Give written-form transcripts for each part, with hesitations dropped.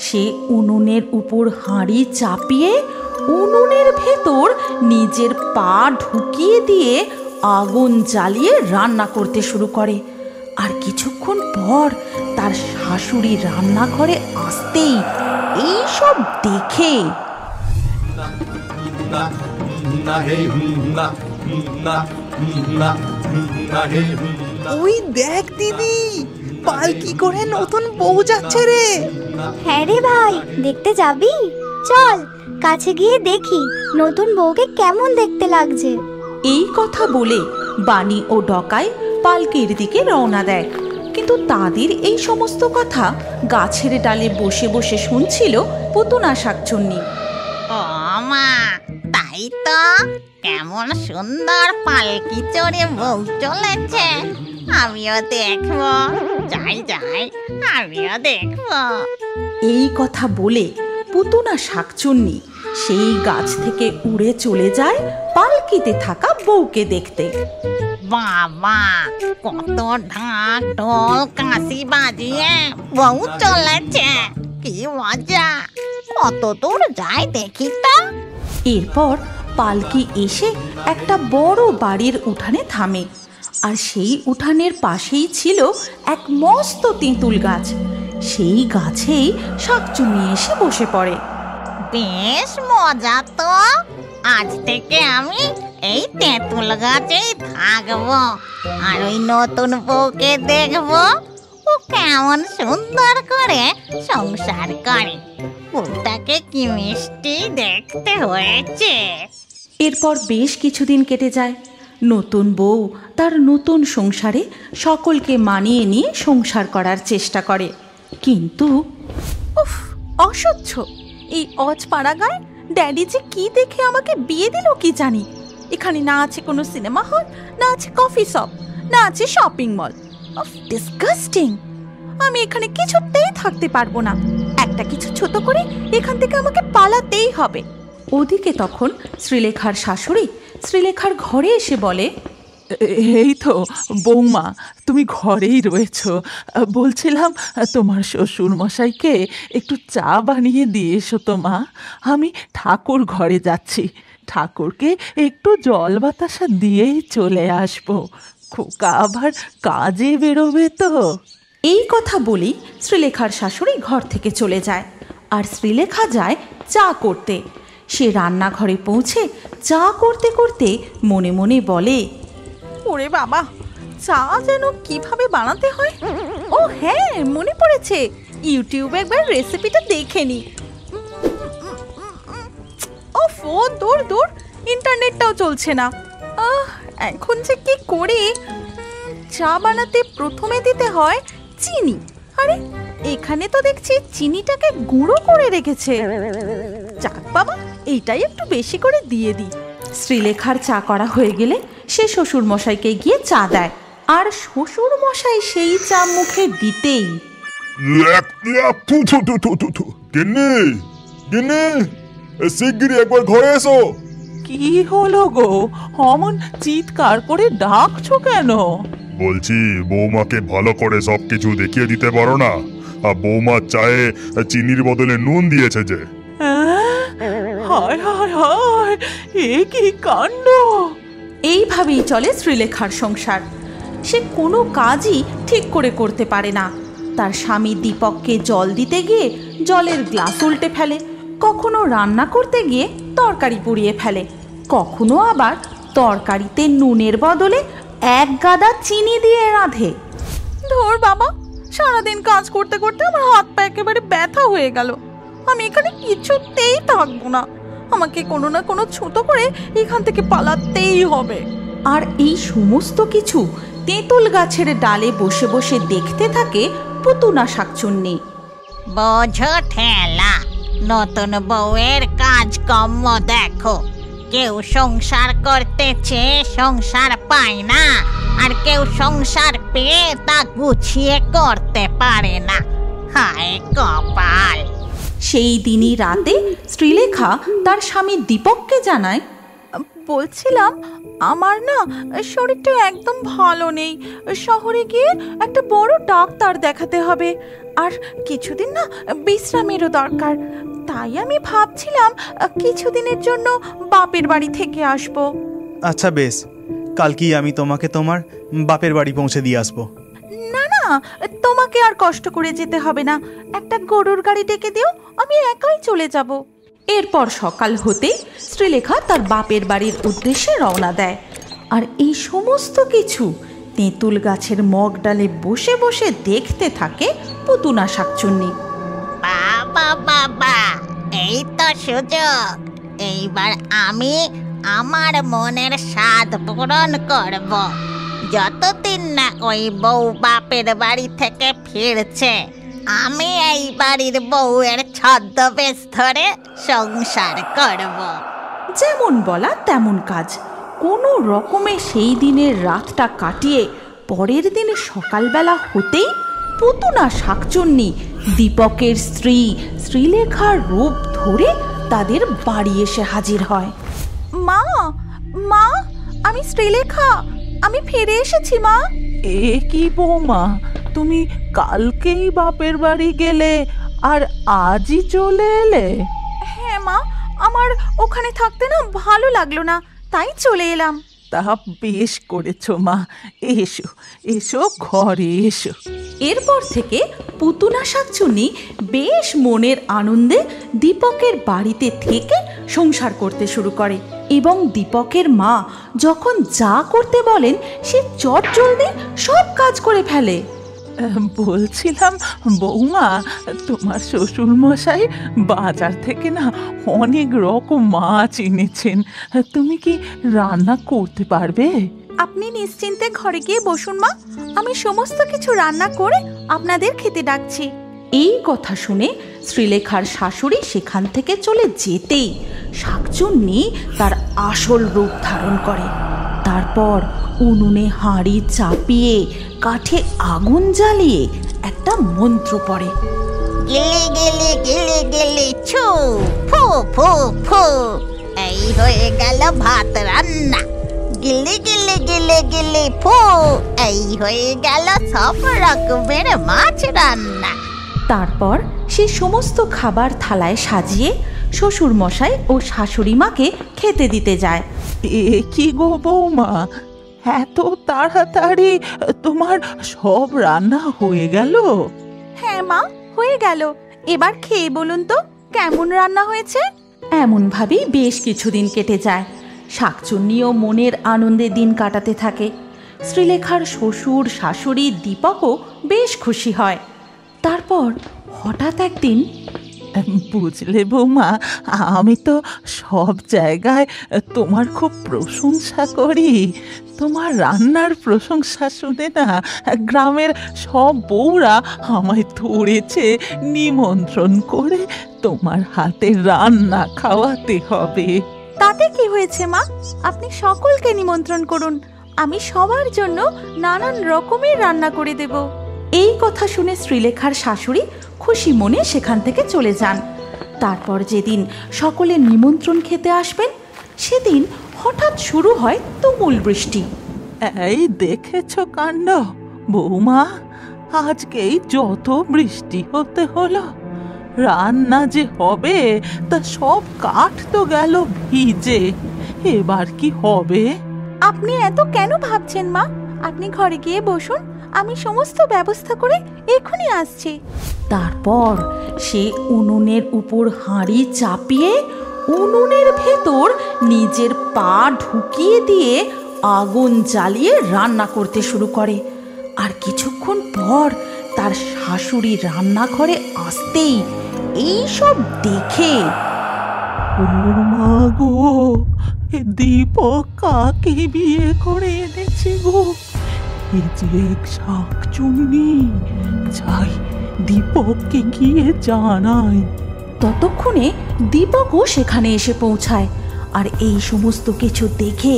সে উনুনের উপর হাঁড়ি চাপিয়ে উনুনের ভেতর নিজের পা ঢুকিয়ে দিয়ে আগুন জ্বালিয়ে রান্না করতে শুরু করে। আর কিছুক্ষণ পর তার শাশুড়ি রান্নাঘরে আসতেই এইসব দেখে ওই দেখ দিদি, পালকি করে নতুন বউ যাচ্ছে রে। হ্যাঁ রে ভাই, দেখতে যাবি? চল কাছে গিয়ে দেখি নতুন বউকে কেমন দেখতে লাগছে। এই কথা বলে বানি ও ডকাই পালকির দিকে রওনা দেয়। কিন্তু তাদের এই সমস্ত কথা গাছের ডালে বসে বসে শুনছিল পুতুনা শাকচুন্নি। ও মা, তাই তো, কেমন সুন্দর পালকি চড়ে বউ চলেছে। আমিও দেখবো, যাই যাই, আমিও দেখবো। এই কথা বলে পুতুনা শাকচুন্নি সেই গাছ থেকে উড়ে চলে যায় পালকিতে থাকা বউকে দেখতে। বাবা, কত ঢাক ঢোল কাশি বাজিয়ে বউ চলেছে, কি মজা! কত দূর যায় দেখি তো। এরপর পালকি এসে একটা বড় বাড়ির উঠানে থামে। আর সেই উঠানের পাশেই ছিল এক মস্ত তেঁতুল গাছ। সেই গাছেই শাকচুন্নি এসে বসে পড়ে। বেশ মজা তো, আজ থেকে আমি এই তেঁতুল গাছেই থাকবো আর ওই নতুন বউকে দেখবো ও কেমন সুন্দর করে সংসার করে। বউটাকে কি মিষ্টি দেখতে হয়েছে। এরপর বেশ কিছুদিন কেটে যায়। নতুন বউ তার নতুন সংসারে সকলকে মানিয়ে নিয়ে সংসার করার চেষ্টা করে, কিন্তু উফ, অসহ্য! এই অজপাড়া গায়ে ড্যাডি যে কি দেখে আমাকে বিয়ে দিল কি জানি। এখানে না আছে কোনো সিনেমা হল, না আছে কফি শপ, না আছে শপিং মল। ডিসগাস্টিং! আমি এখানে কিছুতেই থাকতে পারবো না। একটা কিছু ছোট করে এখান থেকে আমাকে পালাতেই হবে। ওদিকে তখন শ্রীলেখার শাশুড়ি শ্রীলেখার ঘরে এসে বলে, এই তো বৌমা, তুমি ঘরেই রয়েছ। বলছিলাম তোমার শ্বশুর মশাইকে একটু চা বানিয়ে দিয়ে এসো তো মা। আমি ঠাকুর ঘরে যাচ্ছি, ঠাকুরকে একটু জল বাতাসা দিয়েই চলে আসবো। খোকা আবার কাজে বেরোবে তো। এই কথা বলেই শ্রীলেখার শাশুড়ি ঘর থেকে চলে যায়। আর শ্রীলেখা যায় চা করতে। সে রান্নাঘরে পৌঁছে চা করতে করতে মনে মনে বলে, ওরে বাবা, চা যেন কিভাবে বানাতে হয়। ও হ্যাঁ, মনে পড়েছে, ইউটিউবে একবার রেসিপিটা দেখে নি। ও দূর দূর, ইন্টারনেটটাও চলছে না। এখন যে কি করি? চা বানাতে প্রথমে দিতে হয় চিনি। আরে এখানে তো দেখছি চিনিটাকে গুঁড়ো করে রেখেছে। যাক বাবা, এইটাই একটু বেশি করে দিয়ে দিই। শ্রীলেখার চা করা হয়ে গেলে সে শ্বশুর মশাইকে গিয়ে চা দেয়। আর শ্বশুর মশাই সেই চা মুখে দিতেই শিগগিরই একবার ঘরে এসো। কি হলো গো, অমন চিৎকার করে ডাকছো কেন? বলছি, বৌমাকে ভালো করে সবকিছু দেখিয়ে দিতে পারো না? আর বৌমার চায়ে চিনির বদলে নুন দিয়েছে যে। হায় হায় হায়, এ কি কাণ্ড! এইভাবেই চলে শ্রীলেখার সংসার। সে কোনো কাজই ঠিক করে করতে পারে না। তার স্বামী দীপককে জল দিতে গিয়ে জলের গ্লাস উল্টে ফেলে, কখনো রান্না করতে গিয়ে তরকারি পুড়িয়ে ফেলে, কখনো আবার তরকারিতে নুনের বদলে এক গাদা চিনি দিয়ে রাঁধে। ধর বাবা, সারাদিন কাজ করতে করতে আমার হাত পা একেবারে ব্যথা হয়ে গেল। আমি এখানে কিছুতেই থাকবো না। আমাকে কোনো না কোনো ছোট করে এখান থেকে পালাতেই হবে। আর এই সমস্ত কিছু তেঁতুল গাছের ডালে বসে বসে দেখতে থাকে পুতুনা শাকচুন্নি। বোঝো ঠেলা, নতুন বউয়ের কাজকর্ম দেখো। কেউ সংসার করতেছে, সংসার পায় না, আর কেউ সংসার পেয়ে তা গুছিয়ে করতে পারে না। হায় কপাল! সেই দিনই রাতে শ্রীলেখা তার স্বামী দীপককে জানায়, বলছিলাম আমার না শরীরটা একদম ভালো নেই, শহরে গিয়ে একটা বড় ডাক্তার দেখাতে হবে, আর কিছুদিন না বিশ্রামেরও দরকার। তাই আমি ভাবছিলাম কিছুদিনের জন্য বাপের বাড়ি থেকে আসব। আচ্ছা বেশ, কালকেই আমি তোমাকে তোমার বাপের বাড়ি পৌঁছে দিয়ে আসবো। না না, তোমাকে আর কষ্ট করে যেতে হবে না, একটা গরুর গাড়ি ডেকে দিও, আমি একাই চলে যাব। এরপর সকাল হতেই শ্রীলেখা তার বাপের বাড়ির উদ্দেশ্যে রওনা দেয়। আর এই সমস্ত কিছু তেঁতুল গাছের মগ ডালে বসে বসে দেখতে থাকে পুতুনা শাকচুন্নি। বাবা বাবা, এই তো সুযোগ। এইবার আমি আমার মনের স্বাদ পূরণ করব। যতদিন না ওই বউ বাপের বাড়ি থেকে ফিরছে, আমি এই বাড়ির বউয়ের ছদ্মবেশ ধরে সংসার করব। যেমন বলা তেমন কাজ। কোনো রকমে সেই দিনের রাতটা কাটিয়ে পরের দিনে সকালবেলা হতেই পুতুনা শাকচুন্নি দীপকের স্ত্রী শ্রীলেখার রূপ ধরে তাদের বাড়ি এসে হাজির হয়। মা, মা, আমি শ্রীলেখা, আমি ফিরে এসেছি মা। এ কি বৌমা, তুমি কালকেই বাপের বাড়ি গেলে আর আজই চলে এলে? হ্যাঁ মা, আমার ওখানে থাকতে না ভালো লাগলো না, তাই চলে এলাম। তা বেশ করেছো মা, এসো এসো, ঘরে এসো। এরপর থেকে পুতুনা শাকচুন্নি বেশ মনের আনন্দে দীপকের বাড়িতে থেকে সংসার করতে শুরু করে, এবং দীপকের মা যখন যা করতে বলেন সে চটজলদি সব কাজ করে ফেলে। বলছিলাম বৌমা, তোমার শ্বশুর মশাই বাজার থেকে না অনেক রকম মাছ এনেছেন, তুমি কি রান্না করতে পারবে? আপনি নিশ্চিন্তে ঘরে গিয়ে বসুন মা, আমি সমস্ত কিছু রান্না করে আপনাদের খেতে ডাকছি। এই কথা শুনে শ্রীলেখার শাশুড়ি সেখান থেকে চলে যেতেই শাকচুন্নি তার আসল রূপ ধারণ করে। তারপর উনুনে হাঁড়ি চাপিয়ে কাঠে আগুন জ্বালিয়ে একটা মন্ত্র পড়ে। গিলি গিলি গিলি গিলি ছু, ফু ফু ফু, এই হয়ে গেল ভাত রান্না। গিলি গিলি গিলি গিলি ফু, এই হয়ে গেল সব রকমের মাছ রান্না। তারপর সে সমস্ত খাবার থালায় সাজিয়ে শ্বশুর মশাই ও শাশুড়ি মাকে খেতে দিতে যায়। এ কি গো বৌমা, এত তাড়াতাড়ি তোমার সব রান্না হয়ে গেল? হ্যাঁ মা, হয়ে গেল। এবার খেয়ে বলুন তো কেমন রান্না হয়েছে। এমন ভাবেই বেশ কিছুদিন কেটে যায়। শাকচুন্নিও মনের আনন্দে দিন কাটাতে থাকে। শ্রীলেখার শ্বশুর শাশুড়ি দীপকও বেশ খুশি হয়। তারপর হঠাৎ একদিন, বুঝলে বৌমা, আমি তো সব জায়গায় তোমার খুব প্রশংসা করি। তোমার রান্নার প্রশংসা শুনে না গ্রামের সব বউরা আমায় ধরেছে নিমন্ত্রণ করে তোমার হাতে রান্না খাওয়াতে হবে। তাতে কি হয়েছে মা, আপনি সকলকে নিমন্ত্রণ করুন, আমি সবার জন্য নানান রকমের রান্না করে দেব। এই কথা শুনে শ্রীলেখার শাশুড়ি খুশি মনে সেখান থেকে চলে যান। তারপর যেদিন সকলে নিমন্ত্রণ খেতে আসবেন সেদিন হঠাৎ শুরু হয় তুমুল বৃষ্টি। এই দেখেছ কাণ্ড বৌমা, আজকেই যত বৃষ্টি হতে হলো। রান্না যে হবে তা সব কাঠ তো গেল ভিজে, এবার কি হবে? আপনি এত কেন ভাবছেন মা, আপনি ঘরে গিয়ে বসুন, আমি সমস্ত ব্যবস্থা করে এখনই আসছি। তারপর সে উনুনের উপর হাঁড়ি চাপিয়ে উনুনের ভেতর নিজের পা ঢুকিয়ে দিয়ে আগুন জ্বালিয়ে রান্না করতে শুরু করে। আর কিছুক্ষণ পর তার শাশুড়ি রান্নাঘরে আসতেই এই সব দেখে, ও মা গো, দীপক কাকে বিয়ে করে এনেছে গো? এই যে শাকচুন্নি, যাই দীপককে গিয়ে জানাই। ততক্ষণে দীপকও সেখানে এসে পৌঁছায়। আর এই সমস্ত কিছু দেখে,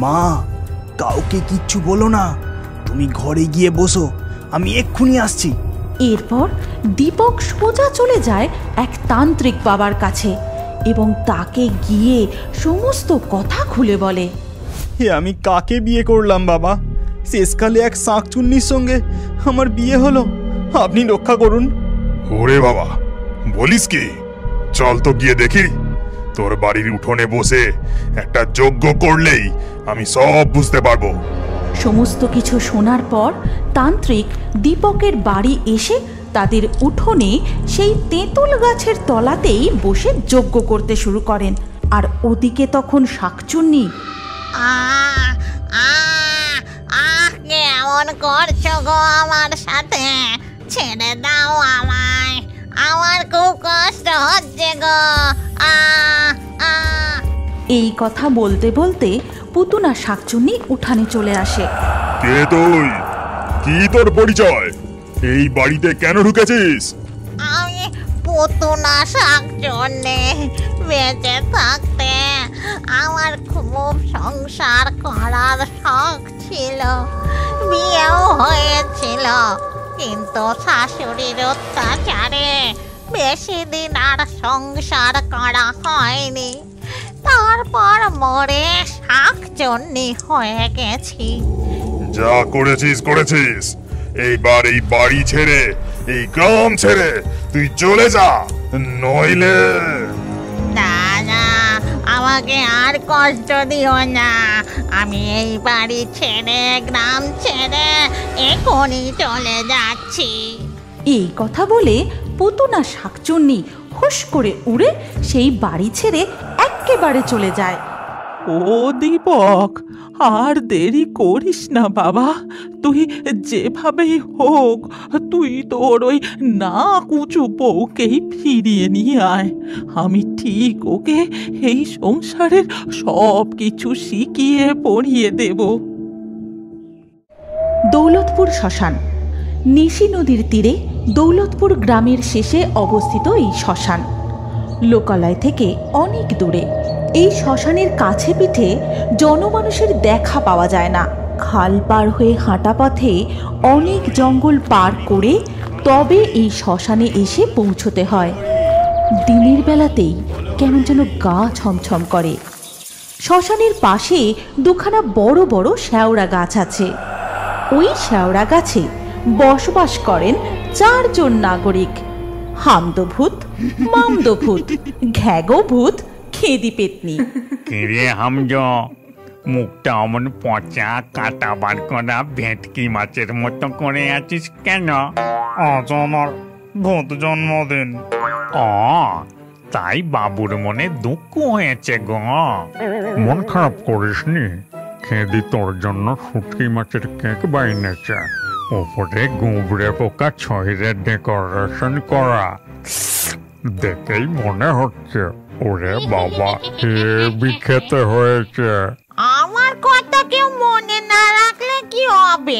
মা, কাউকে কিচ্ছু বলো না, তুমি ঘরে গিয়ে বসো, আমি এক্ষুনি আসছি। এরপর দীপক সোজা চলে যায় এক তান্ত্রিক বাবার কাছে এবং তাকে গিয়ে সমস্ত কথা খুলে বলে। হে আমি কাকে বিয়ে করলাম বাবা? শেষকালে এক শাঁকচুন্নির সঙ্গে আমার বিয়ে হলো। আপনি রক্ষা করুন। ওরে বাবা, বলিস কি? চল তো গিয়ে দেখি। তোর বাড়ির উঠোনে বসে একটা যজ্ঞ করলেই আমি সব বুঝতে পারবো। সমস্ত কিছু শোনার পর তান্ত্রিক দীপকের বাড়ি এসে তাদের উঠোনে সেই তেঁতুল গাছের তলাতেই বসে যজ্ঞ করতে শুরু করেন। আর ওদিকে তখন শাকচুন্নি কেমন করছো গো আমার সাথে? ছেড়ে দাও আমায়, আমার খুব কষ্ট হচ্ছে গো। এই কথা বলতে বলতে পুতুনা শাকচুন্নি উঠানে চলে আসে। কে তুই? কি তোর পরিচয়? এই বাড়িতে কেন ঢুকেছিস? আমি পুতুনা শাকচুন্নি। বেঁচে থাকতে আমার খুব সংসার করার শখ ছিল, বিয়েও হয়েছিল, কিন্তু শাশুড়ির অত্যাচারে বেশি দিন আর সংসার করা হয়নি। তারপর মরে শাকচুন্নি হয়ে গেছি। যা করেছিস করেছিস। এইবার এই বাড়ি ছেড়ে, এই গ্রাম ছেড়ে তুই চলে যা, নইলে। দাদা, আমাকে আর কষ্ট দিও না। আমি এই বাড়ি ছেড়ে, গ্রাম ছেড়ে এখনই চলে যাচ্ছি। এই কথা বলে পুতুনা শাকচুন্নি হুশ করে উড়ে সেই বাড়ি ছেড়ে একেবারে চলে যায়। ও দীপক, আর দেরি করিস না বাবা। তুই যেভাবেই হোক তুই তোর ওই না কুচু বউকেই ফিরিয়ে নিয়ে আয়। আমি ঠিক ওকে এই সংসারের সব কিছু শিখিয়ে পড়িয়ে দেব। দৌলতপুর শ্মশান। নিশি নদীর তীরে দৌলতপুর গ্রামের শেষে অবস্থিত এই শ্মশান। লোকালয় থেকে অনেক দূরে। এই শ্মশানের কাছে পিঠে জনমানুষের দেখা পাওয়া যায় না। খাল পার হয়ে হাঁটা পথে অনেক জঙ্গল পার করে তবে এই শ্মশানে এসে পৌঁছতে হয়। দিনের বেলাতেই কেমন যেন গা ছমছম করে। শ্মশানের পাশে দুখানা বড় বড় শেওড়া গাছ আছে। ওই শেওড়া গাছে বসবাস করেন 4 জন নাগরিক: হামদভূত, মামদভূত, ঘ্যাগভূত, খেদি পেতনি। কিরে হামজ, মুখটা অমন পচা কাটা বার করা ভেটকি মাছের মতো করে আছিস কেন? আজ আমার ভূত জন্মদিন। তাই বাবুর মনে দুঃখ হয়েছে গো। মন খারাপ করিসনি, খেদি তোর জন্য শুটকি মাছের কেক বানিয়েছে, ওপরে গুবড়ে পোকা ছয়রের ডেকোরেশন করা। দেখেই মনে হচ্ছে ওরে বাবা হেবি খেতে হয়েছে। আমার কথা কেউ মনে না রাখলে কি হবে?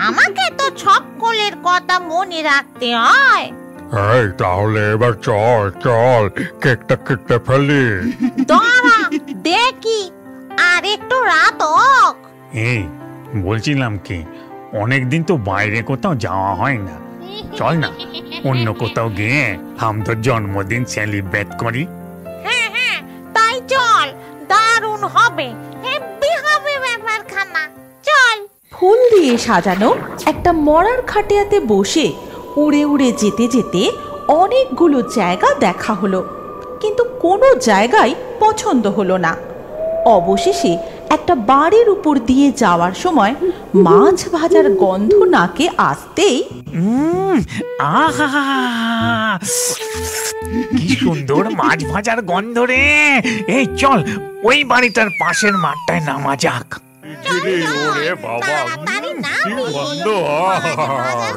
আমাকে তো সকলের কথা মনে রাখতে হয়। এই তাহলে এবার চল চল কেকটা কেটে ফেলি। দাঁড়া দেখি, আর একটু রাত হোক। এই বলছিলাম কি, অনেকদিন তো বাইরে কোথাও যাওয়া হয় না, চল না অন্য কোথাও গিয়ে আমাদের জন্মদিন সেলিব্রেট করি। হ্যাঁ হ্যাঁ, তাই চল, দারুণ হবে, হেব্বি হবে ব্যাপারখানা। চল। ফুল দিয়ে সাজানো একটা মরার খাটিয়াতে বসে উড়ে উড়ে যেতে যেতে অনেকগুলো জায়গা দেখা হলো, কিন্তু কোনো জায়গায় পছন্দ হলো না। অবশেষে একটা বাড়ির উপর দিয়ে যাওয়ার সময় মাছ ভাজার গন্ধ নাকে আসতেই আহা, কি সুন্দর মাছ ভাজার গন্ধ রে! এই চল, ওই বাড়িটার পাশের মাঠটায় নামা যাক। ওরে বাবা তাড়াতাড়ি নামি। কি গন্ধ!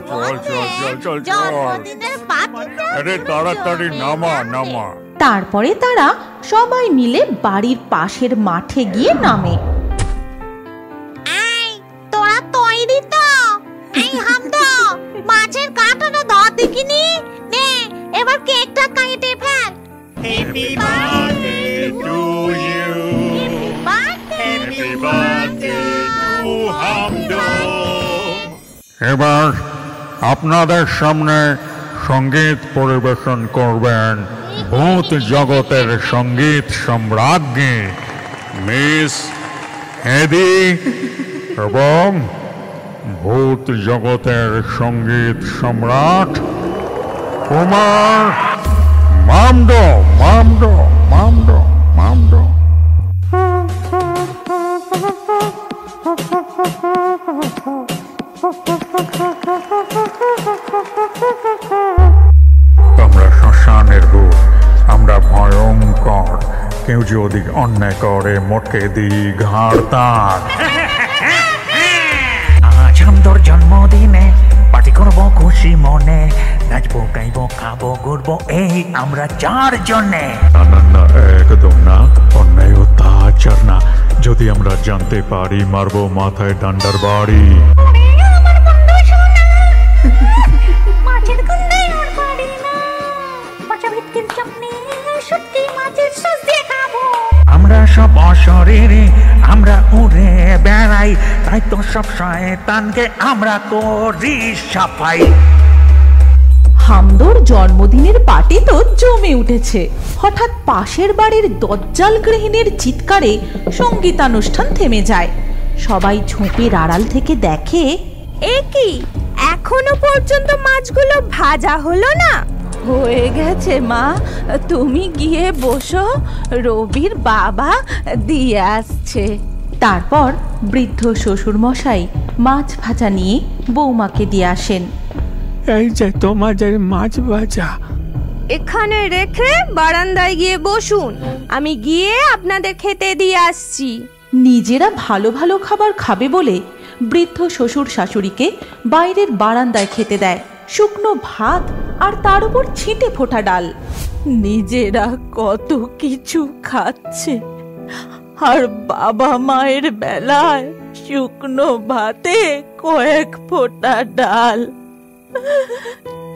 চল চল চল চল চল, জন্মদিনের পার্টিটা আরে তাড়াতাড়ি নামা নামা। তারপরে তারা সবাই মিলে বাড়ির পাশের মাঠে গিয়ে নামে। এই, তোরা তৈরি তো? এই হামদা, মাছের কাঁটাটা ধর দেখিনি। নে, এবার কেকটা কেটে ফেল। Happy birthday to you, happy birthday to Hamad. এবার আপনাদের সামনে সঙ্গীত পরিবেশন করবেন ভূত জগতের সঙ্গীত সম্রাজ্ঞী মিস হেদি এবং ভূত জগতের সঙ্গীত সম্রাট কুমার মামডো মামডো মামডো মামডো। আমরা শ্মশানের ভূত, আমরা ভয়ঙ্কর। কেউ যদি অন্যায় করে মোটকে দিই ঘাড় তার। আজ আমদর জন্মদিনে পার্টি করবো খুশি মনে, নাচবো গাইবো খাবো ঘুরবো এই আমরা 4 জনে। না না একদম না, অন্যায় অত্যাচার না। যদি আমরা জানতে পারি মারবো মাথায় ডান্ডার বাড়ি। আমরা সব অশরীরে, আমরা উড়ে বেড়াই, তাই তো সব শয়তানকে আমরা করি সাফাই। হামদোর জন্মদিনের পার্টি তো জমে উঠেছে। হঠাৎ পাশের বাড়ির দজ্জাল গৃহিণীর চিৎকারে সঙ্গীতানুষ্ঠান থেমে যায়। সবাই ঝোপের আড়াল থেকে দেখে, এ কি, এখনো পর্যন্ত মাছগুলো ভাজা হলো না? হয়ে গেছে মা, তুমি গিয়ে বসো, রবির বাবা দিয়ে আসছে। তারপর বৃদ্ধ শ্বশুর মশাই মাছ ভাজা নিয়ে বৌমাকে দিয়ে আসেন। এই যে তোমাদের মাছ ভাজা। এখানে রেখে বারান্দায় গিয়ে বসুন, আমি গিয়ে আপনাদের খেতে দিয়ে আসছি। নিজেরা ভালো ভালো খাবার খাবে বলে বৃদ্ধ শ্বশুর শাশুড়িকে বাইরের বারান্দায় খেতে দেয় শুকনো ভাত আর তার উপর ছিটে ফোটা ডাল। নিজেরা কত কিছু খাচ্ছে, আর বাবা মায়ের বেলায় শুকনো ভাতে কয়েক ফোঁটা ডাল।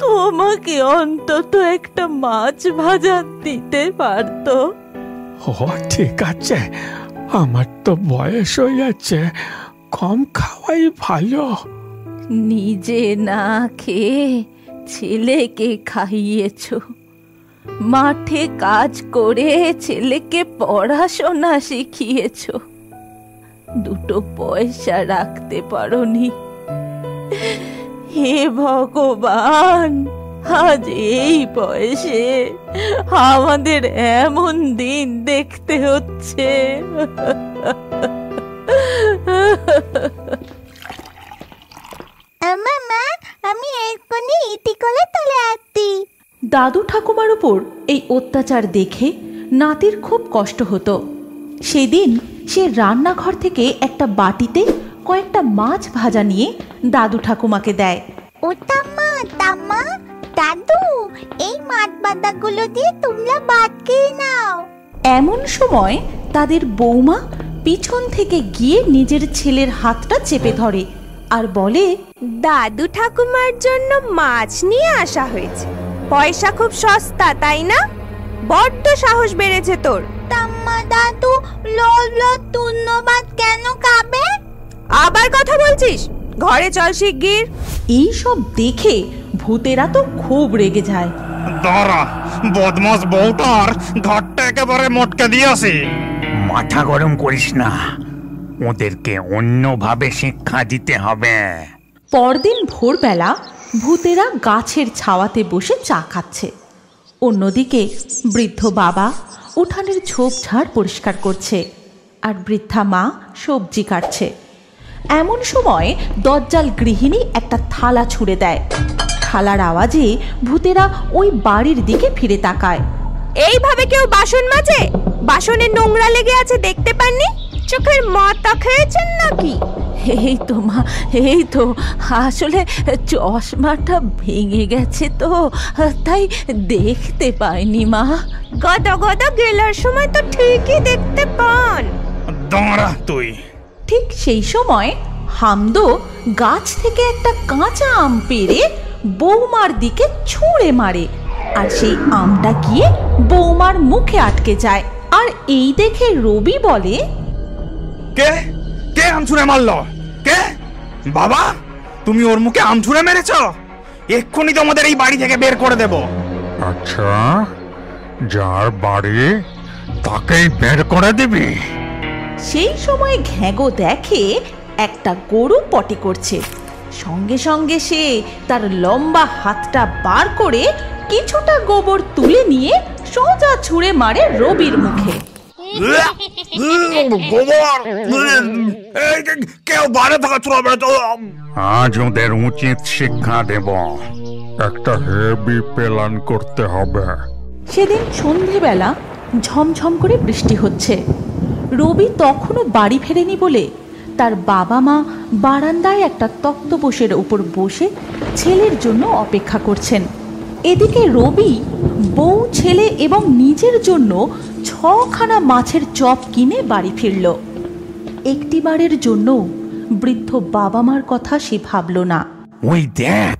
তোমাকে অন্তত একটা মাছ ভাজা দিতে পারতো। ও ঠিক আছে, আমার তো বয়স হয়ে যাচ্ছে, কম খাওয়াই ভালো। নিজে না খেয়ে ছেলেকে খাইয়েছ, মাঠে কাজ করে ছেলেকে পড়াশোনা শিখিয়েছ, 2 পয়সা রাখতে পারোনি। হে ভগবান, আজ এই বয়সে আমাদের এমন দিন দেখতে হচ্ছে। মা, আমি এক্ষুনি ইতি করে তুলে আসছি। দাদু ঠাকুমার উপর এই অত্যাচার দেখে নাতির খুব কষ্ট হতো। সেদিন সে রান্নাঘর থেকে একটা বাটিতে কয়েকটা মাছ ভাজা নিয়ে দাদু ঠাকুমাকে দেয়। ও তাম্মা, দাদু, এই মাছ বাদাগুলো দিয়ে তোমরা ভাত খেয়ে নাও। এমন সময় তাদের বৌমা পিছন থেকে গিয়ে নিজের ছেলের হাতটা চেপে ধরে আর বলে, দাদু ঠাকুমার জন্য মাছ নিয়ে আসা হয়েছে। পয়সা খুব সস্তা, তাই না? বড্ড সাহস বেড়েছে তোর। তাম্মা, দাদু ধন্যবাদ কেন খাবে? আবার কথা বলছিস? ঘরে চল শিগগির। এই সব দেখে ভূতেরা তো খুব রেগে যায়। দাঁড়া, বদমাস বউটার ঘাটটা একেবারে মটকে দিয়ে আসে। মাথা গরম করিস না, ওদেরকে অন্যভাবে শিক্ষা দিতে হবে। পরদিন ভোরবেলা ভূতেরা গাছের ছাওয়াতে বসে চা খাচ্ছে। অন্যদিকে বৃদ্ধ বাবা উঠানের ঝোপঝাড় পরিষ্কার করছে, আর বৃদ্ধা মা সবজি কাটছে। এমন সময় দজ্জাল গৃহিণী একটা থালা ছুঁড়ে দেয়। থালার আওয়াজে ভূতেরা ওই বাড়ির দিকে ফিরে তাকায়। এইভাবে কেউ বাসন মাজে? বাসনে নোংরা লেগে আছে, দেখতে পাননি? চোখের মাথা খেয়েছেন নাকি? এই তো মা, এই তো, আসলে চশমাটা ভেঙে গেছে তো, তাই দেখতে পাইনি মা। গদ গেলার সময় তো ঠিকই দেখতে পান। দাঁড়া তুই। ঠিক সেই সময় হামদো গাছ থেকে একটা কাঁচা আম পেড়ে বৌমার দিকে ছুঁড়ে মারে, আর সেই আমটা গিয়ে বৌমার মুখে আটকে যায়। আর এই দেখে রবি বলে, কে কে আম ছুঁড়ে মারলো? কে? বাবা, তুমি ওর মুখে আম ছুঁড়ে মেরেছ? এক্ষুনি তোমাদের এই বাড়ি থেকে বের করে দেব। আচ্ছা, যার বাড়ি তাকেই বের করে দিবি? সেই সময় ঘ্যাগো দেখে একটা গরু পটি করছে। সঙ্গে সঙ্গে সে তার লম্বা হাতটা বার করে কিছুটা গোবর তুলে নিয়ে সোজা ছুঁড়ে মারে রবির মুখে। আজ ওদের উচিত শিক্ষা দেব। একটা হেভি প্ল্যান করতে হবে। সেদিন সন্ধেবেলা ঝমঝম করে বৃষ্টি হচ্ছে। রবি তখনও বাড়ি ফেরেনি বলে তার বাবা মা বারান্দায় একটা তক্তপোষের উপর বসে ছেলের জন্য অপেক্ষা করছেন। এদিকে রবি বউ, ছেলে এবং নিজের জন্য 6খানা মাছের চপ কিনে বাড়ি ফিরল। একটিবারের জন্য বৃদ্ধ বাবা মার কথা সে ভাবল না। ওই দেখ,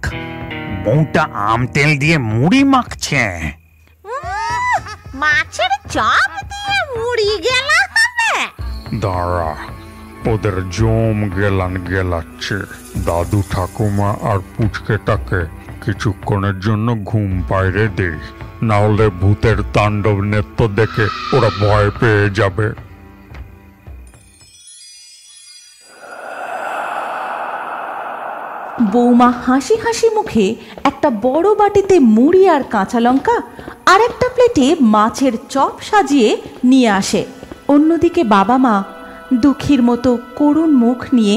বউটা আম তেল দিয়ে মুড়ি মাখছে। মাছের চপ দিয়ে মুড়ি গেলা হবে? দাঁড়া, ওদের জম গেলান গেলাচ্ছে। দাদু ঠাকুমা আর পুচকেটাকে কিছুক্ষণের জন্য ঘুম পাইরে দে, না হলে ভূতের তাণ্ডব নৃত্য দেখে ওরা ভয় পেয়ে যাবে। বৌমা হাসি হাসি মুখে একটা বড় বাটিতে মুড়ি আর কাঁচা লঙ্কা আর একটা প্লেটে মাছের চপ সাজিয়ে নিয়ে আসে। অন্যদিকে বাবা মা দুঃখীর মতো করুণ মুখ নিয়ে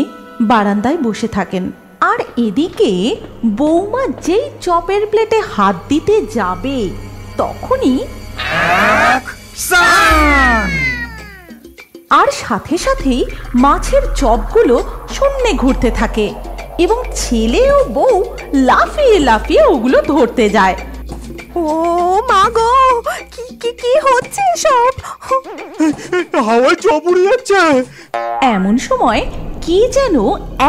বারান্দায় বসে থাকেন। আর এদিকে বৌমা যেই চপের প্লেটে হাত দিতে যাবে তখনই আর সাথে সাথেই মাছের চপগুলো শূন্যে ঘুরতে থাকে এবং ছেলে ও বউ লাফিয়ে লাফিয়ে ওগুলো ধরতে যায়। ও মা গো, কি কি কি হচ্ছে সব? হাওয়ায় চপ উড়ে যাচ্ছে। এমন সময় কি যেন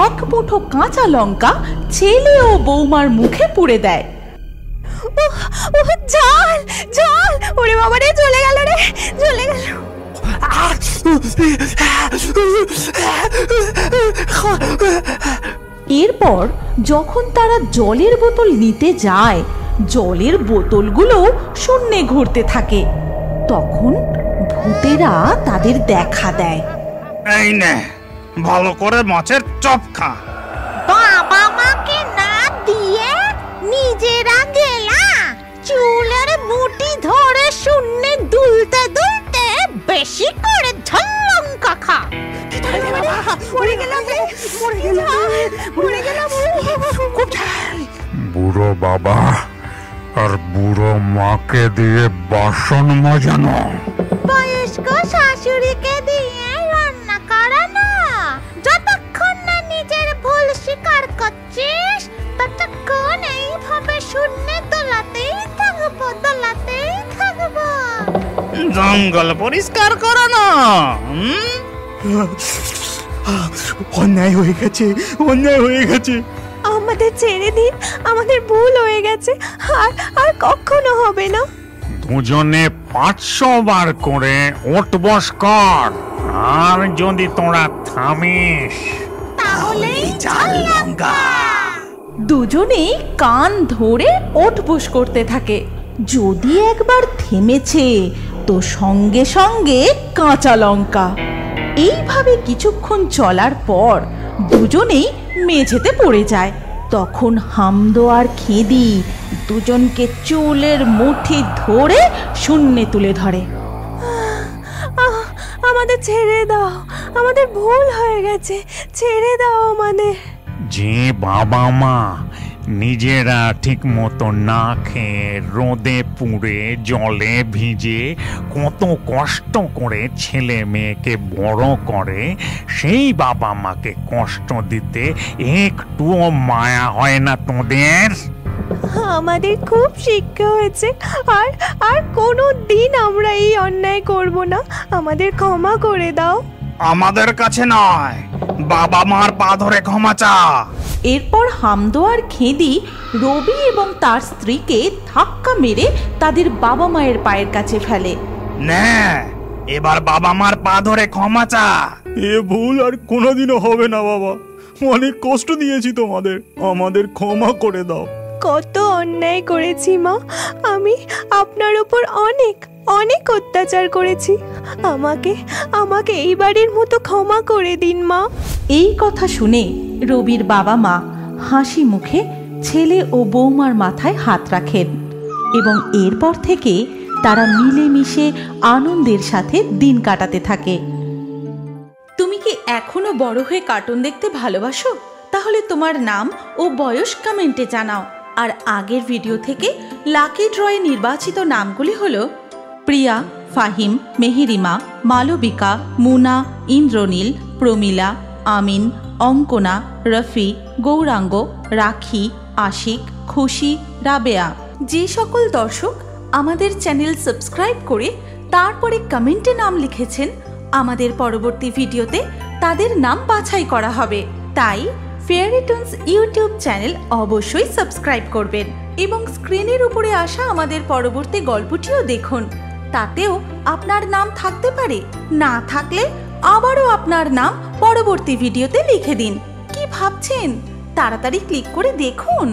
এক মুঠো কাঁচা লঙ্কা ছেলে ও বৌমার মুখে পুড়ে দেয়। ঝাল ঝাল, ওরে বাবা রে, চলে গেল রে, চলে গেল। এরপর যখন তারা জলের বোতল নিতে যায়, জলের বোতলগুলো শূন্যে ঘুরতে থাকে। তখন ভূতেরা তাদের দেখা দেয়। এই নে, ভালো করে মাছের চপ খা। বাবা মাকে না দিয়ে নিজেরা গেলা? চুলের মুঠি ধরে শূন্যে দুলতে দুলতে বেশি করে ঝাল লঙ্কা খা। বুড়ো বাবা আর বুড়ো মাকে দিয়ে বাসন মজানো, বয়স্ক শাশুড়িকে দিয়ে রান্না করানো। যতক্ষণ না নিজের ভুল স্বীকার করছিস ততক্ষণ এইভাবে শূন্যে দোলাতেই থাকবো, দোলাতেই থাকবো। জঙ্গল পরিষ্কার করো না। অন্যায় হয়ে গেছে, অন্যায় হয়ে গেছে। আমাদের ছেড়ে দিন, আমাদের ভুল হয়ে গেছে, আর আর কখনো হবে না। দুজনে 500 বার করে ওঠ বস কর, আর যদি তোরা থামিস তাহলেই ঝাল লঙ্কা। দুজনেই কান ধরে ওঠবোস করতে থাকে। যদি একবার থেমেছে তো সঙ্গে সঙ্গে কাঁচা লঙ্কা। এইভাবে কিছুক্ষণ চলার পর দুজনেই মেঝেতে পড়ে যায়। তখন হামদো আর খেদি দুজনকে চুলের মুঠি ধরে শূন্যে তুলে ধরে। আমাদের ছেড়ে দাও, আমাদের ভুল হয়ে গেছে, ছেড়ে দাও আমাদের। যে বাবা মা নিজেরা ঠিক মতো না খেয়ে রোদে পুড়ে জলে ভিজে কত কষ্ট করে ছেলে মেয়েকে বড় করে, সেই বাবা মাকে কষ্ট দিতে একটুও মায়া হয় না তোদের? আমাদের খুব শিক্ষা হয়েছে, আর আর কোনো দিন আমরা এই অন্যায় করব না। আমাদের ক্ষমা করে দাও। আমাদের কাছে নয়, বাবা মার পা ধরে ক্ষমা চা। এরপর হামদো আর খেদি রবি এবং তার স্ত্রীকে ধাক্কা মেরে তাদের বাবা মায়ের পায়ের কাছে ফেলে। নে, এবার বাবা মার পা ধরে ক্ষমা চা। এ ভুল আর কোনোদিনও হবে না বাবা। অনেক কষ্ট দিয়েছি তোমাদের, আমাদের ক্ষমা করে দাও। কত অন্যায় করেছি মা। আমি আপনার উপর অনেক অনেক অত্যাচার করেছি। আমাকে এইবারের মতো ক্ষমা করে দিন মা। এই কথা শুনে রবির বাবা মা হাসি মুখে ছেলে ও বৌমার মাথায় হাত রাখেন এবং এরপর থেকে তারা মিলেমিশে আনন্দের সাথে দিন কাটাতে থাকে। তুমি কি এখনো বড় হয়ে কার্টুন দেখতে ভালোবাসো? তাহলে তোমার নাম ও বয়স কমেন্টে জানাও। আর আগের ভিডিও থেকে লাকি ড্রয়ে নির্বাচিত নামগুলি হলো প্রিয়া, ফাহিম, মেহেরিমা, মালবিকা, মুনা, ইন্দ্রনীল, প্রমিলা, আমিন, অঙ্কনা, রফি, গৌরাঙ্গ, রাখি, আশিক, খুশি, রাবেয়া। যে সকল দর্শক আমাদের চ্যানেল সাবস্ক্রাইব করে তারপরে কমেন্টে নাম লিখেছেন, আমাদের পরবর্তী ভিডিওতে তাদের নাম বাছাই করা হবে। তাই ফেয়ারি টুনস ইউটিউব চ্যানেল অবশ্যই সাবস্ক্রাইব করবেন এবং স্ক্রিনের উপরে আসা আমাদের পরবর্তী গল্পটিও দেখুন। তাতেও আপনার নাম থাকতে পারে, না থাকলে আবারও আপনার নাম পরবর্তী ভিডিওতে লিখে দিন। কি ভাবছেন? তাড়াতাড়ি ক্লিক করে দেখুন।